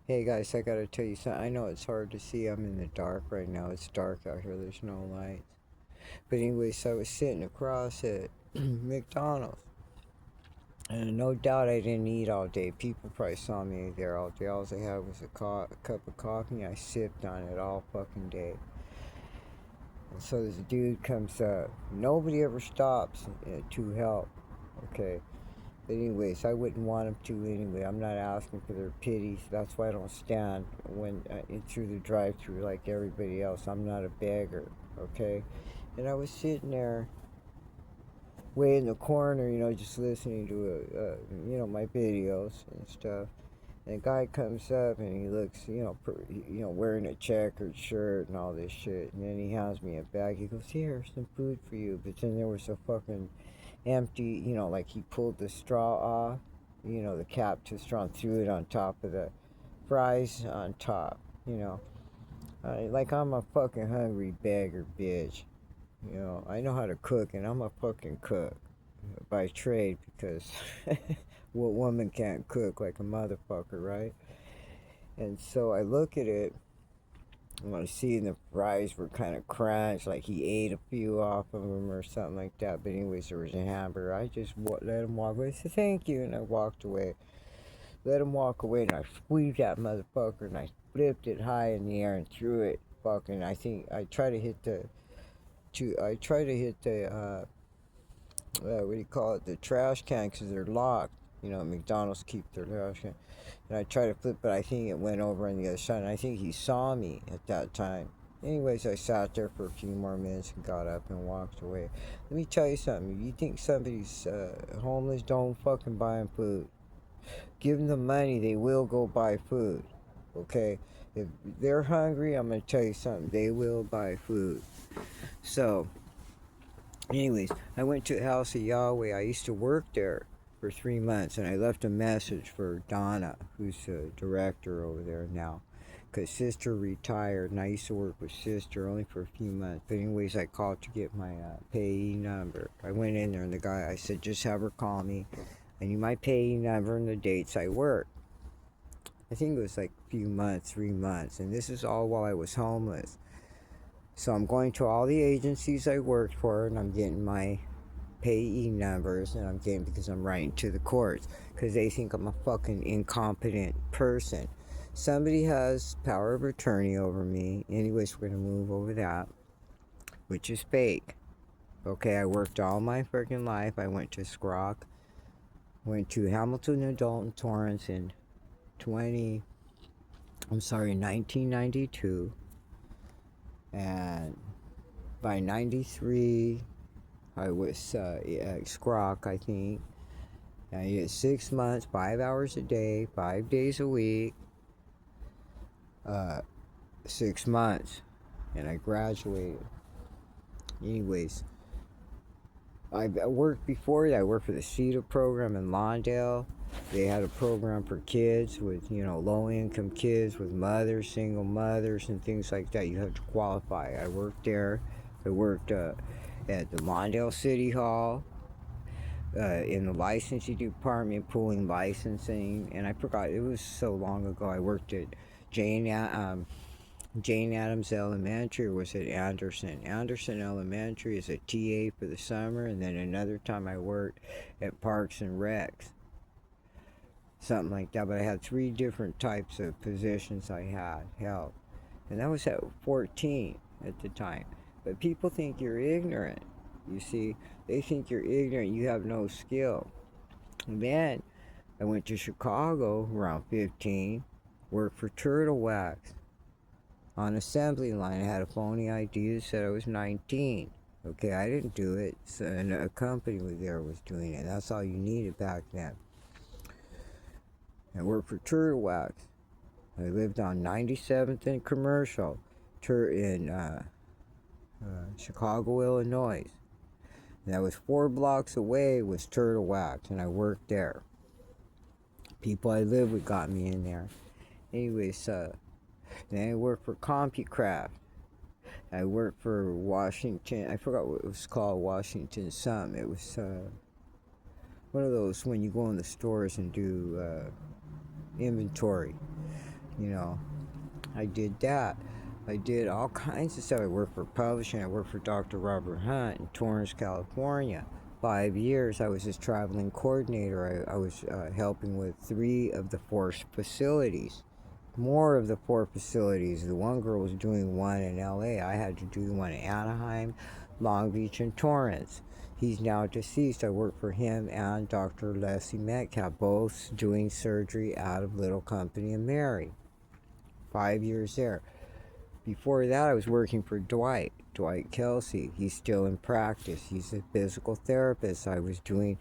Hey guys, I gotta tell you something. I know it's hard to see. I'm in the dark right now. It's dark out here. There's no lights. But anyways, I was sitting across at McDonald's, and no doubt I didn't eat all day. People probably saw me there all day. All I had was a cup of coffee. And I sipped on it all fucking day. And so this dude comes up. Nobody ever stops to help. Okay. But anyways, I wouldn't want them to anyway. I'm not asking for their pity. That's why I don't stand when through the drive-through like everybody else. I'm not a beggar, okay? And I was sitting there, way in the corner, just listening to my videos and stuff. And a guy comes up and he looks, wearing a checkered shirt and all this shit. And then he hands me a bag. He goes, "Here, some food for you." But then there was a fucking empty, like he pulled the straw off, the cap to the straw and threw it on top of the fries on top, you know. Like I'm a fucking hungry beggar bitch. I know how to cook and I'm a fucking cook by trade because what woman can't cook like a motherfucker, right? And so I look at it and I see the fries were kind of crunched, like he ate a few off of them or something like that. But anyways, there was a hamburger. I just let him walk away. I said thank you, and I walked away. Let him walk away, and I squeezed that motherfucker, and I flipped it high in the air and threw it. Fucking, I think I try to hit the, what do you call it, the trash can, because they're locked. McDonald's keep their trash can. And I tried to flip, but I think it went over on the other side. And I think he saw me at that time. Anyways, I sat there for a few more minutes and got up and walked away. Let me tell you something. If you think somebody's homeless, don't fucking buy them food. Give them the money, they will go buy food. Okay? If they're hungry, I'm going to tell you something. They will buy food. So, anyways, I went to the House of Yahweh. I used to work there for 3 months, and I left a message for Donna, who's the director over there now, because Sister retired, and I used to work with Sister only for a few months. But anyways, I called to get my payee number. I went in there, and the guy, I said, just have her call me. I need my payee number and the dates I work. I think it was like a few months, 3 months, and this is all while I was homeless. So I'm going to all the agencies I worked for, and I'm getting my payee numbers, and I'm getting, because I'm writing to the courts because they think I'm a fucking incompetent person. Somebody has power of attorney over me. Anyways, we're gonna move over that, which is fake. Okay, I worked all my freaking life. I went to Scrock, went to Hamilton Adult and Torrance in 1992, and by 93 I was at Scrock, I think. And I did 6 months, 5 hours a day, 5 days a week, uh, 6 months, and I graduated. Anyways, I worked before that. I worked for the CETA program in Lawndale. They had a program for kids with, low-income kids with mothers, single mothers, and things like that. You have to qualify. I worked there. I worked at the Lawndale City Hall, in the licensing department, pulling licensing. And I forgot, it was so long ago. I worked at Jane Addams Elementary, or was it Anderson? Anderson Elementary as a TA for the summer, and then another time I worked at Parks and Recs, something like that. But I had 3 different types of positions I had held, and that was at 14 at the time. But people think you're ignorant. You see, they think you're ignorant. You have no skill. And then I went to Chicago around 15, worked for Turtle Wax on assembly line. I had a phony ID that said I was 19. Okay, I didn't do it. So, and a company there was doing it. That's all you needed back then. I worked for Turtle Wax. I lived on 97th and Commercial in Chicago, Illinois. And that was 4 blocks away was Turtle Wax, and I worked there. People I lived with got me in there. Anyways, then I worked for CompuCraft. I worked for Washington. I forgot what it was called. Washington something. It was one of those when you go in the stores and do inventory. You know, I did that. I did all kinds of stuff. I worked for publishing. I worked for Dr. Robert Hunt in Torrance, California. 5 years I was his traveling coordinator. I was helping with 3 of the 4 facilities. More of the 4 facilities. The one girl was doing one in LA. I had to do the one in Anaheim, Long Beach, and Torrance. He's now deceased. I worked for him and Dr. Leslie Metcalf, both doing surgery out of Little Company of Mary. 5 years there. Before that, I was working for Dwight Kelsey. He's still in practice. He's a physical therapist. I was doing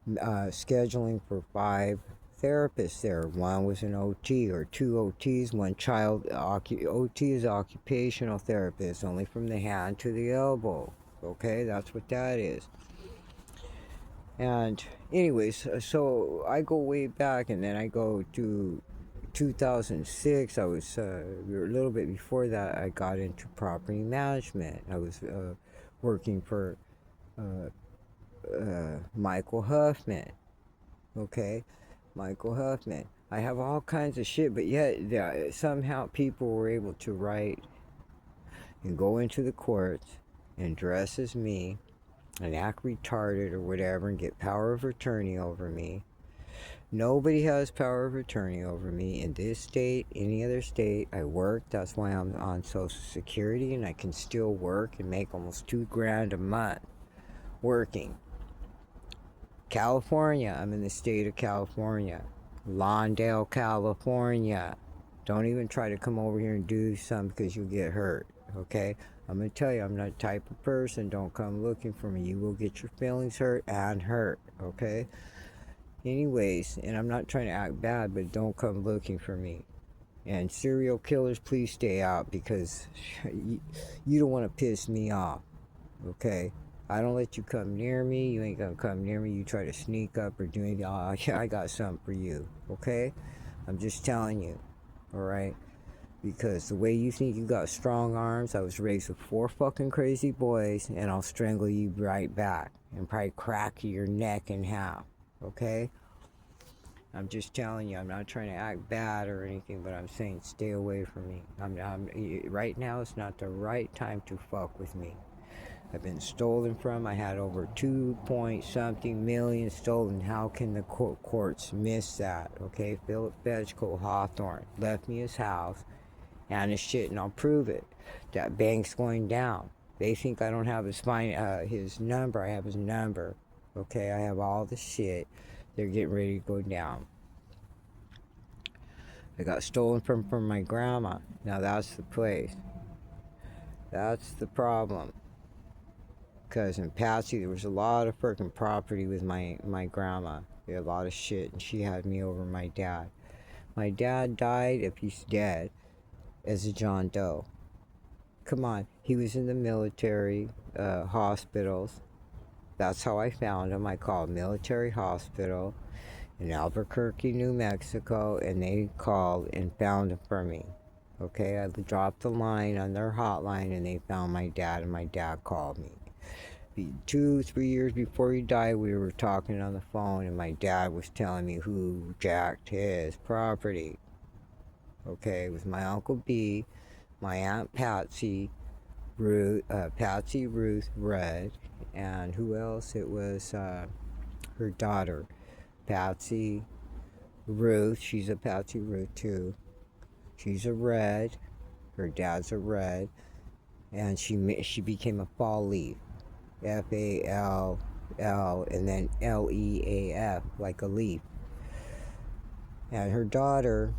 scheduling for 5 therapists there. One was an OT or 2 OTs. One child OT is occupational therapist, only from the hand to the elbow. Okay, that's what that is. And anyways, so I go way back, and then I go to 2006. I was a little bit before that. I got into property management. I was working for Michael Huffman. Okay, Michael Huffman. I have all kinds of shit, but yet somehow people were able to write and go into the courts and dress as me and act retarded or whatever and get power of attorney over me. Nobody has power of attorney over me in this state, any other state. I work. That's why I'm on Social Security, and I can still work and make almost $2,000 a month working. California. I'm in the state of California. Lawndale, California. Don't even try to come over here and do something because you'll get hurt. Okay? I'm going to tell you, I'm not the type of person. Don't come looking for me. You will get your feelings hurt and hurt. Okay? Anyways, and I'm not trying to act bad, but don't come looking for me. And serial killers, please stay out, because you don't want to piss me off. Okay? I don't let you come near me. You ain't gonna come near me. You try to sneak up or do anything, I got something for you. Okay? I'm just telling you. Alright? Because the way you think you got strong arms, I was raised with 4 fucking crazy boys, and I'll strangle you right back and probably crack your neck in half. Okay? I'm just telling you, I'm not trying to act bad or anything, but I'm saying stay away from me. Right now, it's not the right time to fuck with me. I've been stolen from. I had over 2-point-something million stolen. How can the courts miss that? Okay? Philip Fetchko Hawthorne left me his house and his shit, and I'll prove it. That bank's going down. They think I don't have his number. I have his number. Okay? I have all the shit. They're getting ready to go down. I got stolen from my grandma. Now that's the place. That's the problem. Because in Patsy, there was a lot of freaking property with my grandma. There had a lot of shit, and she had me over my dad. My dad died, if he's dead, as a John Doe. Come on. He was in the military hospitals. That's how I found him. I called military hospital in Albuquerque, New Mexico, and they called and found him for me. Okay, I dropped the line on their hotline, and they found my dad, and my dad called me. 2-3 years before he died, we were talking on the phone, and my dad was telling me who jacked his property. Okay, it was my Uncle B, my Aunt Patsy, Patsy Ruth Red, and who else? It was her daughter, Patsy Ruth. She's a Patsy Ruth too. She's a Red. Her dad's a Red, and she became a fall leaf, FALL, and then LEAF, like a leaf. And her daughter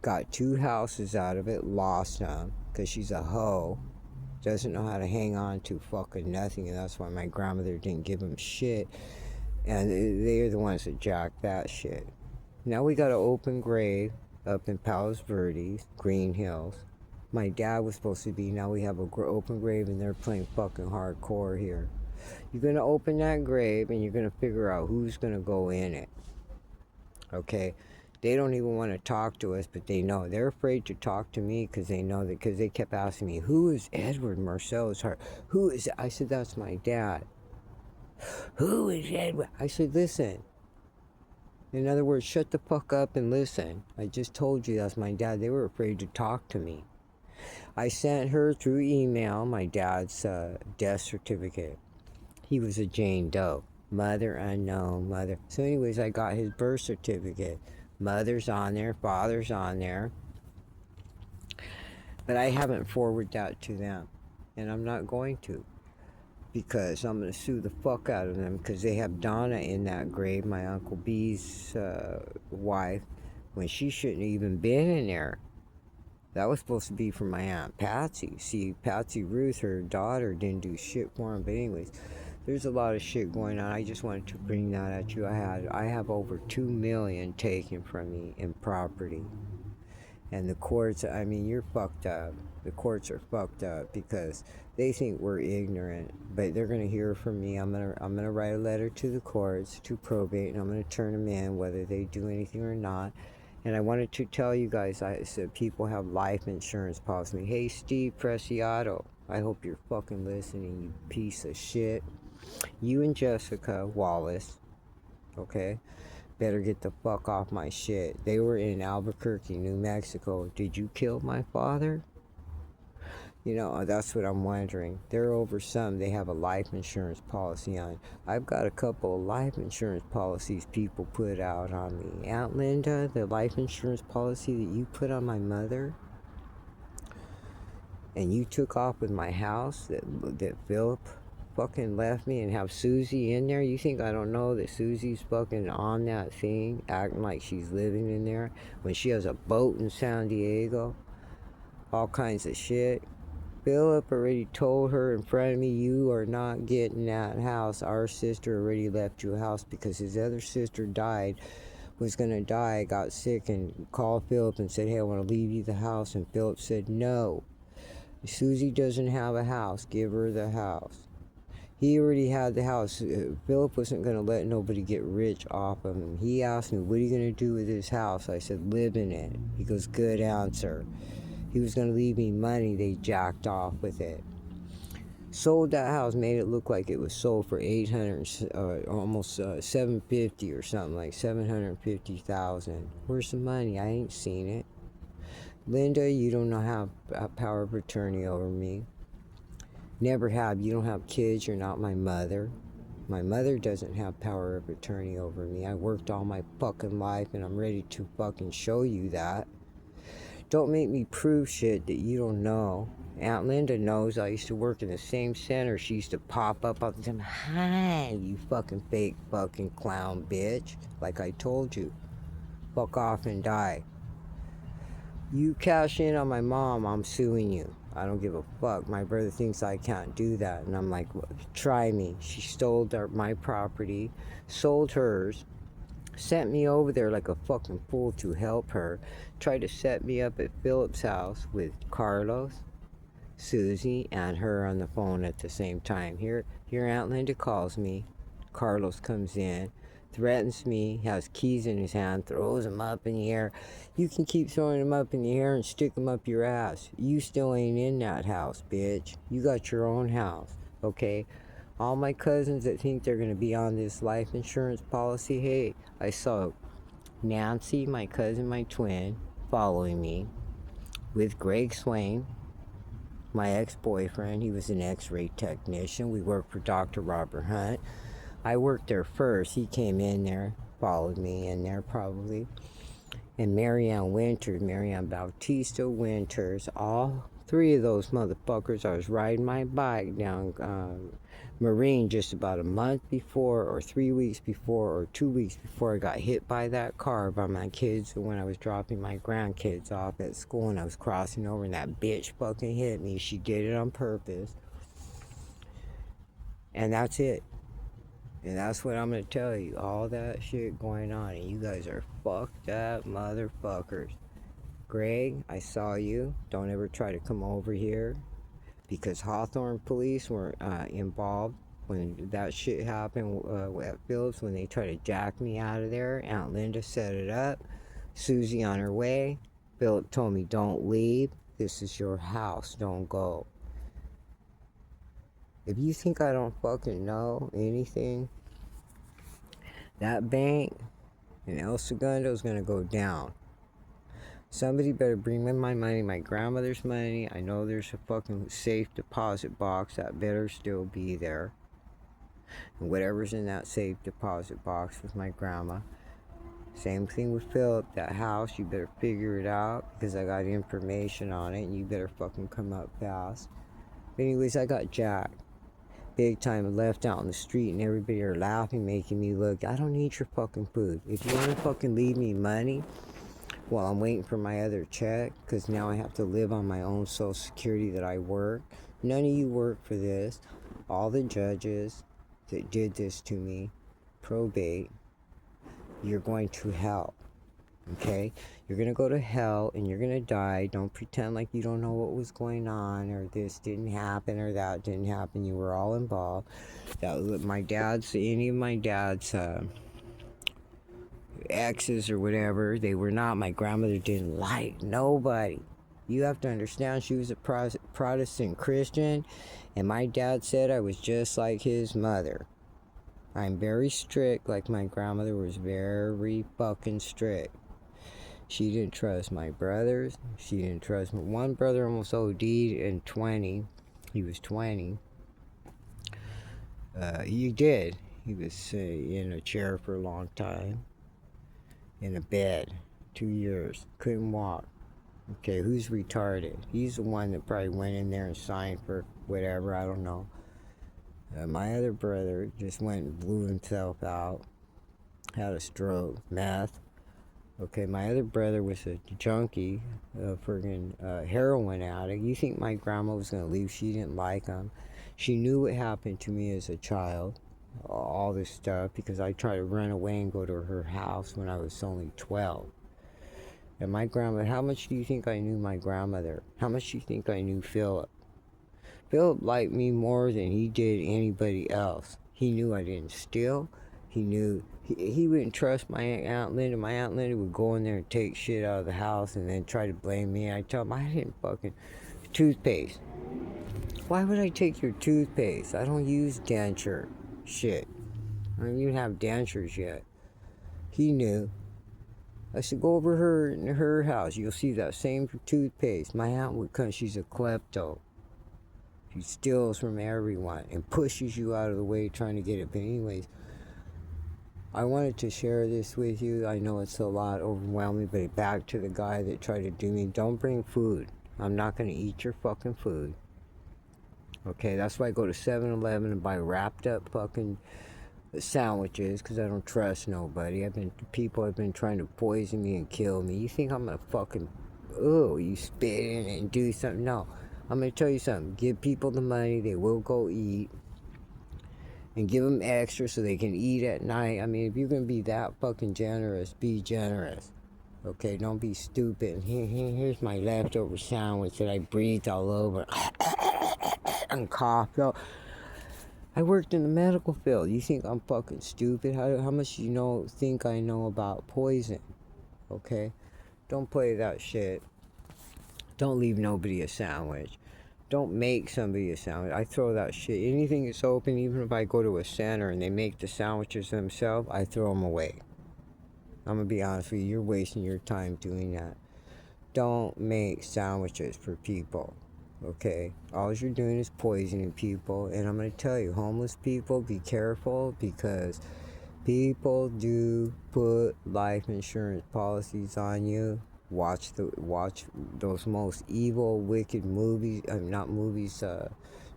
got 2 houses out of it, lost them, because she's a hoe. Doesn't know how to hang on to fucking nothing, and that's why my grandmother didn't give them shit. And they're the ones that jacked that shit. Now we got an open grave up in Palos Verdes, Green Hills. My dad was supposed to be. Now we have an open grave, and they're playing fucking hardcore here. You're going to open that grave, and you're going to figure out who's going to go in it. Okay? They don't even want to talk to us, but they know. They're afraid to talk to me because they know that, because they kept asking me, who is Edward Marcellus Hart? Who is... I said, that's my dad. Who is Edward? I said, listen, In other words, shut the fuck up and listen. I just told you that's my dad. They were afraid to talk to me. I sent her through email my dad's death certificate. He was a Jane Doe. Mother unknown, mother. So anyways, I got his birth certificate. Mother's on there, father's on there. But I haven't forwarded that to them. And I'm not going to. Because I'm going to sue the fuck out of them. Because they have Donna in that grave, my Uncle B's wife, when she shouldn't have even been in there. That was supposed to be for my Aunt Patsy. See, Patsy Ruth, her daughter, didn't do shit for him. But anyways, there's a lot of shit going on. I just wanted to bring that at you. I have over $2 million taken from me in property. And the courts, I mean, you're fucked up. The courts are fucked up because they think we're ignorant, but they're gonna hear from me. I'm gonna write a letter to the courts, to probate, and I'm gonna turn them in, whether they do anything or not. And I wanted to tell you guys, I said people have life insurance policy. Hey, Steve Preciado, I hope you're fucking listening, you piece of shit. You and Jessica Wallace, okay? Better get the fuck off my shit. They were in Albuquerque, New Mexico. Did you kill my father? You know, that's what I'm wondering. They're over some. They have a life insurance policy on. I've got a couple of life insurance policies people put out on me. Aunt Linda, the life insurance policy that you put on my mother, and you took off with my house that Philip fucking left me, and have Susie in there. You think I don't know that Susie's fucking on that thing, acting like she's living in there when she has a boat in San Diego? All kinds of shit. Philip already told her in front of me, you are not getting that house. Our sister already left you a house because his other sister died, was going to die, got sick, and called Philip and said, hey, I want to leave you the house. And Philip said, no. Susie doesn't have a house. Give her the house. He already had the house. Philip wasn't going to let nobody get rich off of him. He asked me, what are you going to do with his house? I said, live in it. He goes, good answer. He was going to leave me money. They jacked off with it. Sold that house, made it look like it was sold for 800, almost 750 or something, like 750,000. Where's the money? I ain't seen it. Linda, you don't have power of attorney over me. Never have. You don't have kids. You're not my mother. My mother doesn't have power of attorney over me. I worked all my fucking life, and I'm ready to fucking show you that. Don't make me prove shit that you don't know. Aunt Linda knows I used to work in the same center. She used to pop up all the time. Hi, you fucking fake fucking clown bitch. Like I told you. Fuck off and die. You cash in on my mom, I'm suing you. I don't give a fuck. My brother thinks I can't do that. And I'm like, well, try me. She stole my property, sold hers, sent me over there like a fucking fool to help her. Tried to set me up at Philip's house with Carlos, Susie, and her on the phone at the same time. Here Aunt Linda calls me. Carlos comes in, threatens me, has keys in his hand, throws them up in the air. You can keep throwing them up in the air and stick them up your ass. You still ain't in that house, bitch. You got your own house, okay? All my cousins that think they're going to be on this life insurance policy, hey, I saw Nancy, my cousin, my twin, following me with Greg Swain, my ex-boyfriend. He was an x-ray technician. We worked for Dr. Robert Hunt. I worked there first. He came in there, followed me in there probably. And Marianne Winters, Marianne Bautista Winters, all three of those motherfuckers. I was riding my bike down Marine just about a month before, or 3 weeks before, or 2 weeks before I got hit by that car by my kids when I was dropping my grandkids off at school, and I was crossing over and that bitch fucking hit me. She did it on purpose. And that's it. And that's what I'm going to tell you. All that shit going on, and you guys are fucked up motherfuckers. Greg, I saw you. Don't ever try to come over here, because Hawthorne police were involved when that shit happened at Phillips, when they tried to jack me out of there. Aunt Linda set it up. Susie on her way. Philip told me, don't leave. This is your house. Don't go. If you think I don't fucking know anything, that bank and El Segundo's gonna go down. Somebody better bring me my money, my grandmother's money. I know there's a fucking safe deposit box that better still be there. And whatever's in that safe deposit box with my grandma. Same thing with Philip, that house, you better figure it out because I got information on it and you better fucking come up fast. But anyways, I got Jack. Big time left out in the street and everybody are laughing, making me look. I don't need your fucking food. If you want to fucking leave me money while I'm waiting for my other check, because now I have to live on my own Social Security that I work. None of you work for this. All the judges that did this to me, probate, you're going to hell. Okay? You're going to go to hell and you're going to die. Don't pretend like you don't know what was going on or this didn't happen or that didn't happen. You were all involved. Any of my dad's exes or whatever, they were not. My grandmother didn't like nobody. You have to understand, she was a Protestant Christian, and my dad said I was just like his mother. I'm very strict, like my grandmother was very fucking strict. She didn't trust my brothers. She didn't trust me. One brother almost OD'd in 20. He was 20. He did. He was in a chair for a long time. In a bed. 2 years. Couldn't walk. Okay, who's retarded? He's the one that probably went in there and signed for whatever. I don't know. My other brother just went and blew himself out. Had a stroke. Meth. Okay, my other brother was a junkie, a friggin' heroin addict. You think my grandma was gonna leave? She didn't like him. She knew what happened to me as a child, all this stuff, because I tried to run away and go to her house when I was only 12. And my grandma, how much do you think I knew my grandmother? How much do you think I knew Philip? Philip liked me more than he did anybody else. He knew I didn't steal. He knew he wouldn't trust my Aunt Linda. My Aunt Linda would go in there and take shit out of the house and then try to blame me. I tell him I didn't fucking toothpaste. Why would I take your toothpaste? I don't use denture. Shit. I don't even have dentures yet. He knew. I said, go over in her house. You'll see that same toothpaste. My aunt would come. She's a klepto. She steals from everyone and pushes you out of the way trying to get it. But anyways, I wanted to share this with you. I know it's a lot overwhelming, but back to the guy that tried to do me. Don't bring food. I'm not going to eat your fucking food. Okay, that's why I go to 7-Eleven and buy wrapped up fucking sandwiches, because I don't trust nobody. People have been trying to poison me and kill me. You think I'm going to fucking, you spit in it and do something? No. I'm going to tell you something. Give people the money. They will go eat. And give them extra so they can eat at night. I mean, if you're going to be that fucking generous, be generous. Okay, don't be stupid. Here's my leftover sandwich that I breathed all over and coughed. I worked in the medical field. You think I'm fucking stupid? How much do you think I know about poison? Okay? Don't play that shit. Don't leave nobody a sandwich. Don't make somebody a sandwich. I throw that shit. Anything that's open, even if I go to a center and they make the sandwiches themselves, I throw them away. I'm going to be honest with you. You're wasting your time doing that. Don't make sandwiches for people. Okay? All you're doing is poisoning people. And I'm going to tell you, homeless people, be careful, because people do put life insurance policies on you. Watch those most evil, wicked movies,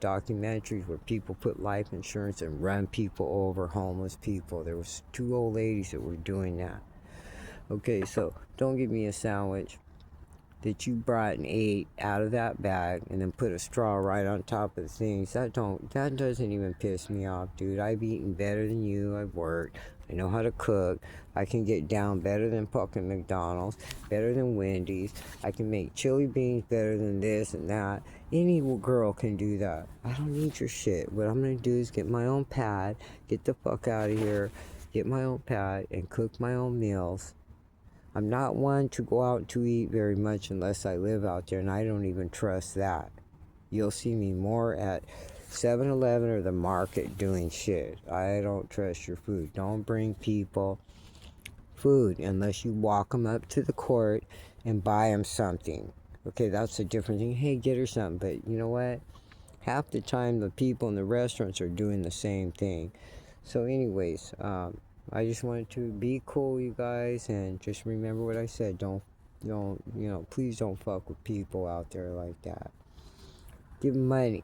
documentaries where people put life insurance and run people over, homeless people. There was 2 old ladies that were doing that. Okay, so don't give me a sandwich that you brought and ate out of that bag and then put a straw right on top of the things. That doesn't even piss me off, dude. I've eaten better than you. I've worked. I know how to cook. I can get down better than fucking McDonald's, better than Wendy's. I can make chili beans better than this and that. Any girl can do that. I don't need your shit. What I'm gonna do is get my own pad, get the fuck out of here, get my own pad, and cook my own meals. I'm not one to go out to eat very much unless I live out there, and I don't even trust that. You'll see me more at 7-Eleven or the market doing shit. I don't trust your food. Don't bring people food unless you walk them up to the court and buy them something. Okay, that's a different thing. Hey, get her something. But you know what? Half the time the people in the restaurants are doing the same thing. So anyways, I just wanted to be cool, you guys, and just remember what I said. Don't, please don't fuck with people out there like that. Give them money.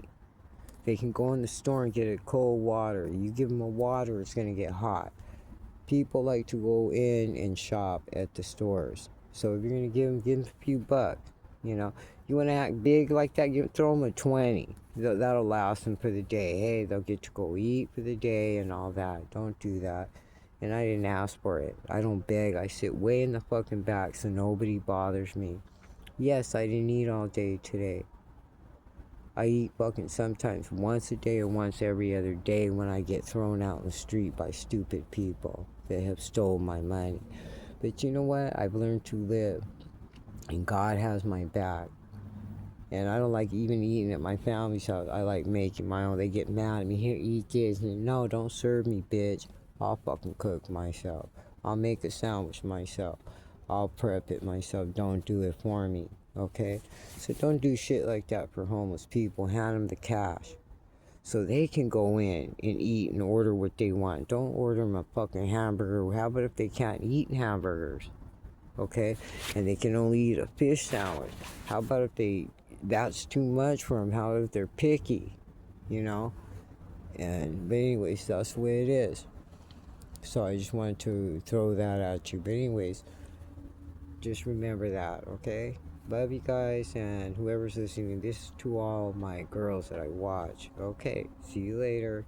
They can go in the store and get a cold water. You give them a water, it's going to get hot. People like to go in and shop at the stores. So if you're going to give them a few bucks. You want to act big like that, throw them a 20. That'll last them for the day. Hey, they'll get to go eat for the day and all that. Don't do that. And I didn't ask for it. I don't beg. I sit way in the fucking back so nobody bothers me. Yes, I didn't eat all day today. I eat fucking sometimes once a day or once every other day when I get thrown out in the street by stupid people that have stole my money. But you know what? I've learned to live. And God has my back. And I don't like even eating at my family's house. I like making my own. They get mad at me. Here, eat this. And no, don't serve me, bitch. I'll fucking cook myself. I'll make a sandwich myself. I'll prep it myself. Don't do it for me. Okay? So don't do shit like that for homeless people. Hand them the cash. So they can go in and eat and order what they want. Don't order them a fucking hamburger. How about if they can't eat hamburgers? Okay? And they can only eat a fish sandwich. How about if that's too much for them? How if they're picky? But anyways, that's the way it is. So I just wanted to throw that at you. But anyways, just remember that, okay? Love you guys, and whoever's listening, this is to all my girls that I watch. Okay, see you later.